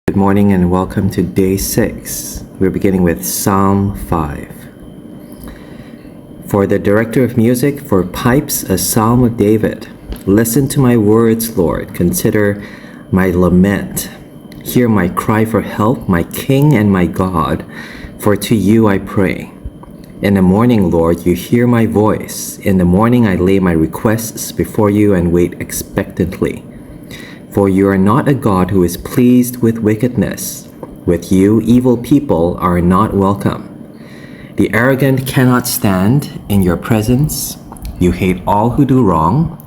Good morning and welcome to day 6. We're beginning with Psalm 5. For the director of music, for pipes, a psalm of David. Listen to my words, Lord. Consider my lament. Hear my cry for help, my King and my God, for to you I pray. In the morning, Lord, you hear my voice. In the morning I lay my requests before you and wait expectantly. For you are not a God who is pleased with wickedness. With you, evil people are not welcome. The arrogant cannot stand in your presence. You hate all who do wrong.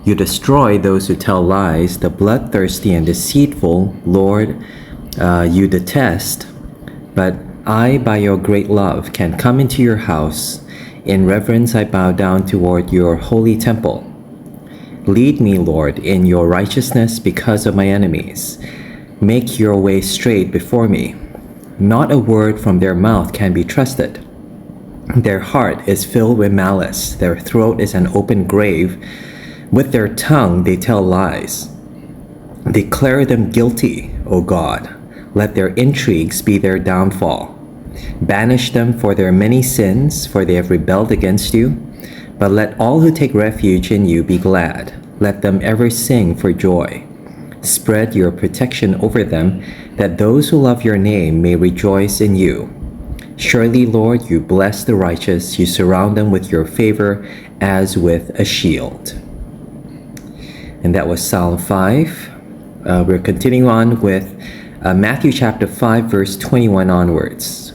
You destroy those who tell lies. The bloodthirsty and deceitful, Lord, you detest. But I, by your great love, can come into your house. In reverence I bow down toward your holy temple. Lead me, Lord, in your righteousness because of my enemies. Make your way straight before me. Not a word from their mouth can be trusted. Their heart is filled with malice. Their throat is an open grave. With their tongue they tell lies. Declare them guilty, O God. Let their intrigues be their downfall. Banish them for their many sins, for they have rebelled against you. But let all who take refuge in you be glad. Let them ever sing for joy. Spread your protection over them, that those who love your name may rejoice in you. Surely, Lord, you bless the righteous. You surround them with your favor as with a shield. And that was Psalm 5. We're continuing on with Matthew chapter 5, verse 21 onwards.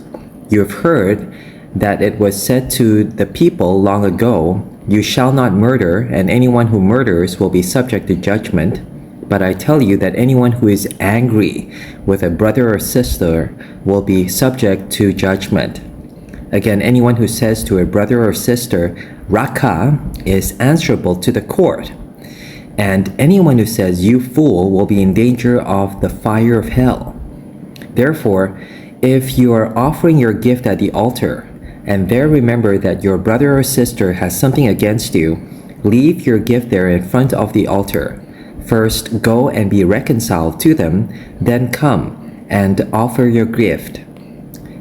You have heard that it was said to the people long ago, you shall not murder, and anyone who murders will be subject to judgment. But I tell you that anyone who is angry with a brother or sister will be subject to judgment. Again, anyone who says to a brother or sister, Raka, is answerable to the court. And anyone who says, you fool, will be in danger of the fire of hell. Therefore, if you are offering your gift at the altar, and there remember that your brother or sister has something against you, leave your gift there in front of the altar. First, go and be reconciled to them, then come and offer your gift.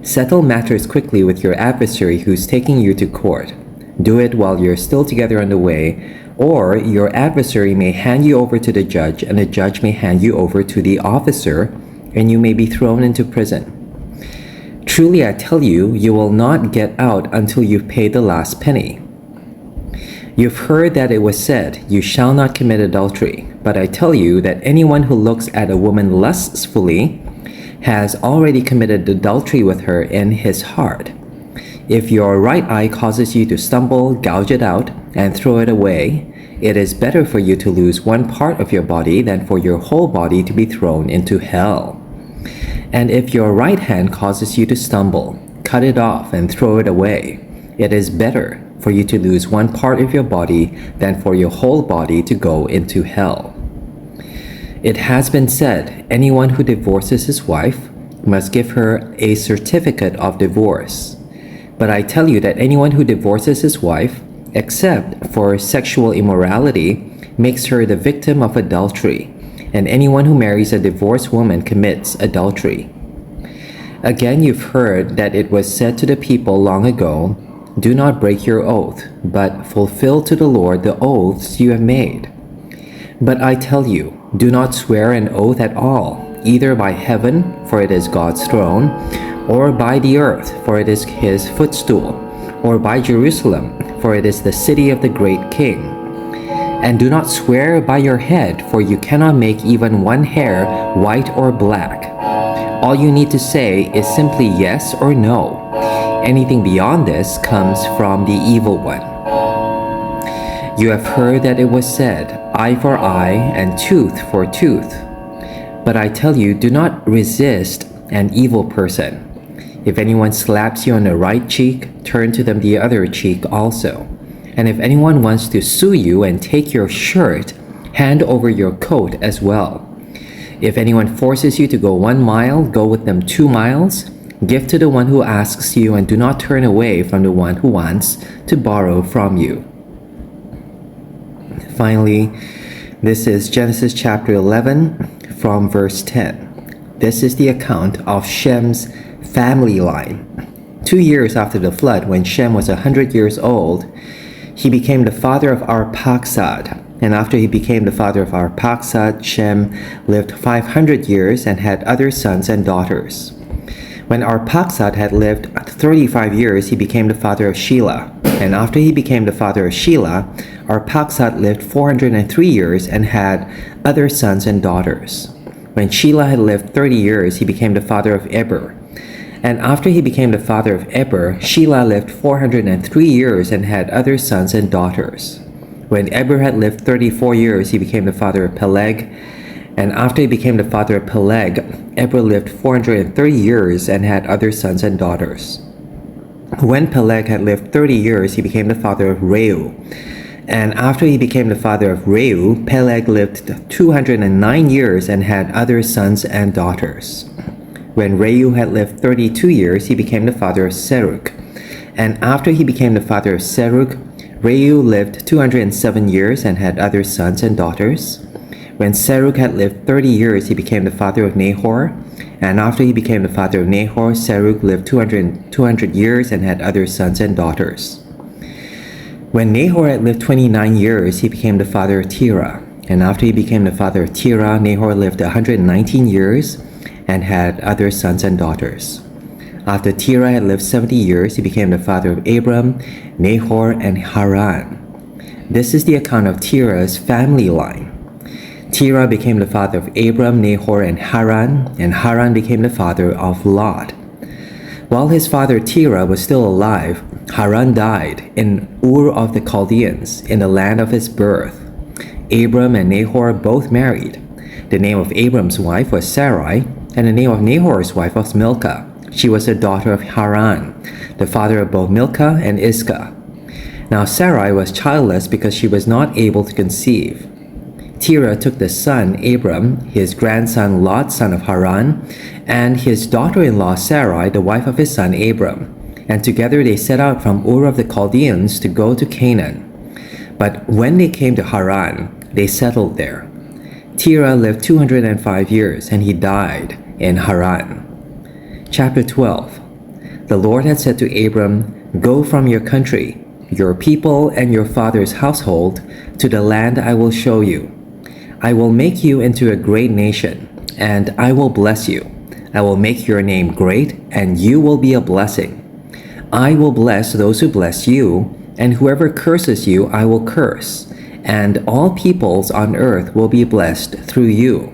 Settle matters quickly with your adversary who's taking you to court. Do it while you're still together on the way, or your adversary may hand you over to the judge, and the judge may hand you over to the officer, and you may be thrown into prison. Truly I tell you, you will not get out until you've paid the last penny. You've heard that it was said, you shall not commit adultery. But I tell you that anyone who looks at a woman lustfully has already committed adultery with her in his heart. If your right eye causes you to stumble, gouge it out and throw it away. It is better for you to lose one part of your body than for your whole body to be thrown into hell. And if your right hand causes you to stumble, cut it off and throw it away. It is better for you to lose one part of your body than for your whole body to go into hell. It has been said, anyone who divorces his wife must give her a certificate of divorce. But I tell you that anyone who divorces his wife, except for sexual immorality, makes her the victim of adultery. And anyone who marries a divorced woman commits adultery. Again, you've heard that it was said to the people long ago, do not break your oath, but fulfill to the Lord the oaths you have made. But I tell you, do not swear an oath at all, either by heaven, for it is God's throne, or by the earth, for it is his footstool, or by Jerusalem, for it is the city of the great king. And do not swear by your head, for you cannot make even one hair white or black. All you need to say is simply yes or no. Anything beyond this comes from the evil one. You have heard that it was said, eye for eye and tooth for tooth. But I tell you, do not resist an evil person. If anyone slaps you on the right cheek, turn to them the other cheek also. And if anyone wants to sue you and take your shirt, hand over your coat as well. If anyone forces you to go 1 mile, go with them 2 miles. Give to the one who asks you, and do not turn away from the one who wants to borrow from you. Finally, this is Genesis chapter 11 from verse 10. This is the account of Shem's family line. 2 years after the flood, when Shem was 100 years old, he became the father of Arphaxad. And after he became the father of Arphaxad, Shem lived 500 years and had other sons and daughters. When Arphaxad had lived 35 years, he became the father of Shelah. And after he became the father of Shelah, Arphaxad lived 403 years and had other sons and daughters. When Shelah had lived 30 years, he became the father of Eber. And after he became the father of Eber, Shelah lived 403 years and had other sons and daughters. When Eber had lived 34 years, he became the father of Peleg. And after he became the father of Peleg, Eber lived 430 years and had other sons and daughters. When Peleg had lived 30 years, he became the father of Reu. And after he became the father of Reu, Peleg lived 209 years and had other sons and daughters. When Reu had lived 32 years, he became the father of Serug. And after he became the father of Serug, Reu lived 207 years and had other sons and daughters. When Serug had lived 30 years, he became the father of Nahor. And after he became the father of Nahor, Serug lived 200 years and had other sons and daughters. When Nahor had lived 29 years, he became the father of Terah. And after he became the father of Terah, Nahor lived 119 years and had other sons and daughters. After Terah had lived 70 years, he became the father of Abram, Nahor, and Haran. This is the account of Terah's family line. Terah became the father of Abram, Nahor, and Haran became the father of Lot. While his father Terah was still alive, Haran died in Ur of the Chaldeans, in the land of his birth. Abram and Nahor both married. The name of Abram's wife was Sarai, and the name of Nahor's wife was Milcah. She was the daughter of Haran, the father of both Milcah and Iscah. Now Sarai was childless because she was not able to conceive. Terah took the son Abram, his grandson Lot, son of Haran, and his daughter-in-law Sarai, the wife of his son Abram. And together they set out from Ur of the Chaldeans to go to Canaan. But when they came to Haran, they settled there. Terah lived 205 years, and he died in Haran. Chapter 12. The Lord had said to Abram, "Go from your country, your people, and your father's household to the land I will show you. I will make you into a great nation, and I will bless you. I will make your name great, and you will be a blessing. I will bless those who bless you, and whoever curses you I will curse, and all peoples on earth will be blessed through you."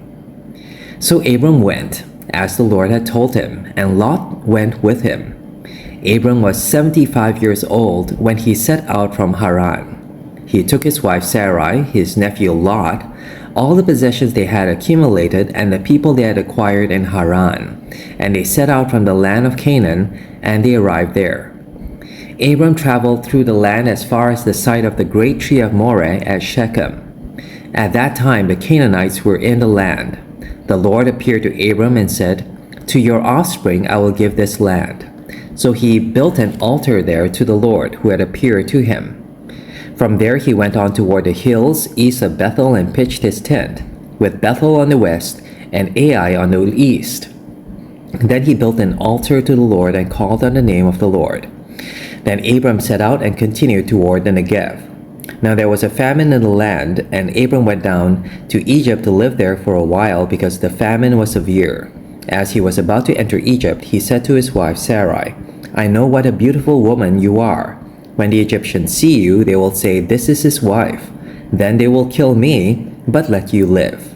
So Abram went, as the Lord had told him, and Lot went with him. Abram was 75 years old when he set out from Haran. He took his wife Sarai, his nephew Lot, all the possessions they had accumulated, and the people they had acquired in Haran, and they set out from the land of Canaan, and they arrived there. Abram traveled through the land as far as the site of the great tree of Moreh at Shechem. At that time the Canaanites were in the land. The Lord appeared to Abram and said, "To your offspring I will give this land." So he built an altar there to the Lord who had appeared to him. From there he went on toward the hills east of Bethel and pitched his tent, with Bethel on the west and Ai on the east. Then he built an altar to the Lord and called on the name of the Lord. Then Abram set out and continued toward the Negev. Now there was a famine in the land, and Abram went down to Egypt to live there for a while because the famine was severe. As he was about to enter Egypt, he said to his wife Sarai, "I know what a beautiful woman you are. When the Egyptians see you, they will say, 'This is his wife.' Then they will kill me, but let you live.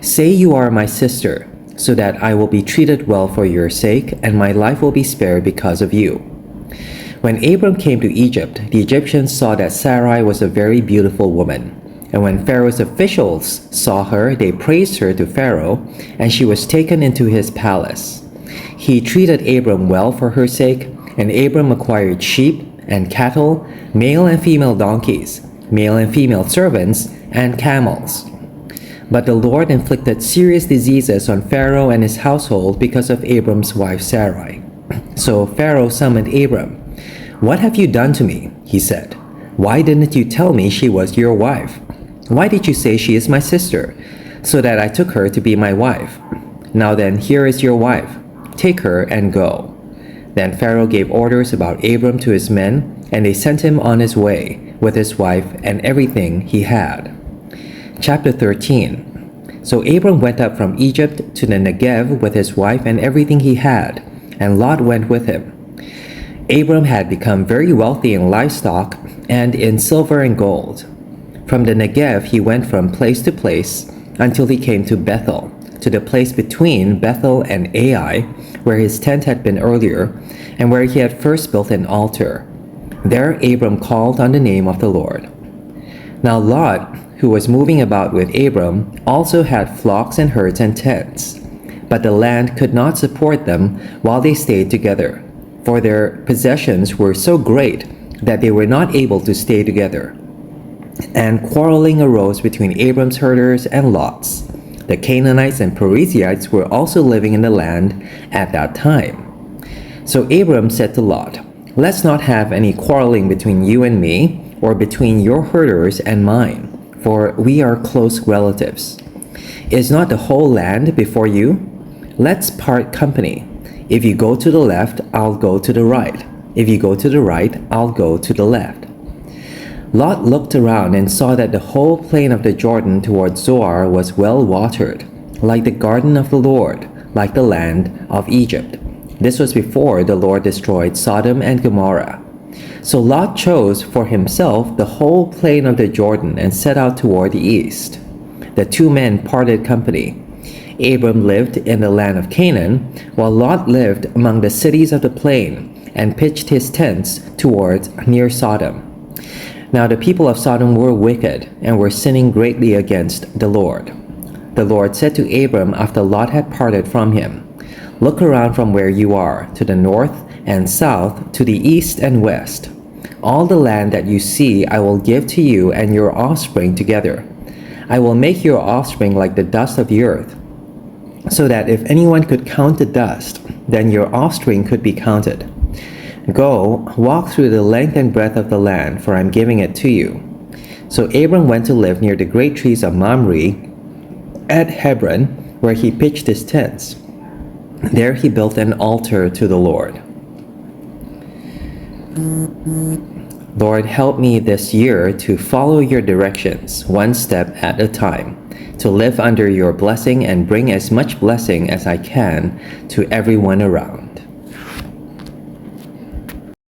Say you are my sister, so that I will be treated well for your sake, and my life will be spared because of you." When Abram came to Egypt, the Egyptians saw that Sarai was a very beautiful woman. And when Pharaoh's officials saw her, they praised her to Pharaoh, and she was taken into his palace. He treated Abram well for her sake, and Abram acquired sheep and cattle, male and female donkeys, male and female servants, and camels. But the Lord inflicted serious diseases on Pharaoh and his household because of Abram's wife Sarai. So Pharaoh summoned Abram. "What have you done to me?" he said. "Why didn't you tell me she was your wife? Why did you say she is my sister, so that I took her to be my wife? Now then, here is your wife. Take her and go." Then Pharaoh gave orders about Abram to his men, and they sent him on his way with his wife and everything he had. Chapter 13. So Abram went up from Egypt to the Negev with his wife and everything he had, and Lot went with him. Abram had become very wealthy in livestock and in silver and gold. From the Negev he went from place to place until he came to Bethel, to the place between Bethel and Ai, where his tent had been earlier, and where he had first built an altar. There Abram called on the name of the Lord. Now Lot, who was moving about with Abram, also had flocks and herds and tents. But the land could not support them while they stayed together, for their possessions were so great that they were not able to stay together. And quarreling arose between Abram's herders and Lot's. The Canaanites and Perizzites were also living in the land at that time. So Abram said to Lot, "Let's not have any quarreling between you and me, or between your herders and mine, for we are close relatives. Is not the whole land before you? Let's part company. If you go to the left, I'll go to the right. If you go to the right, I'll go to the left." Lot looked around and saw that the whole plain of the Jordan toward Zoar was well watered, like the garden of the Lord, like the land of Egypt. This was before the Lord destroyed Sodom and Gomorrah. So Lot chose for himself the whole plain of the Jordan and set out toward the east. The two men parted company. Abram lived in the land of Canaan, while Lot lived among the cities of the plain and pitched his tents towards near Sodom. Now the people of Sodom were wicked and were sinning greatly against the Lord. The Lord said to Abram after Lot had parted from him, "Look around from where you are, to the north and south, to the east and west. All the land that you see I will give to you and your offspring together. I will make your offspring like the dust of the earth, so that if anyone could count the dust, then your offspring could be counted. Go, walk through the length and breadth of the land, for I am giving it to you." So Abram went to live near the great trees of Mamre at Hebron, where he pitched his tents. There he built an altar to the Lord. Lord, help me this year to follow your directions, one step at a time, to live under your blessing and bring as much blessing as I can to everyone around.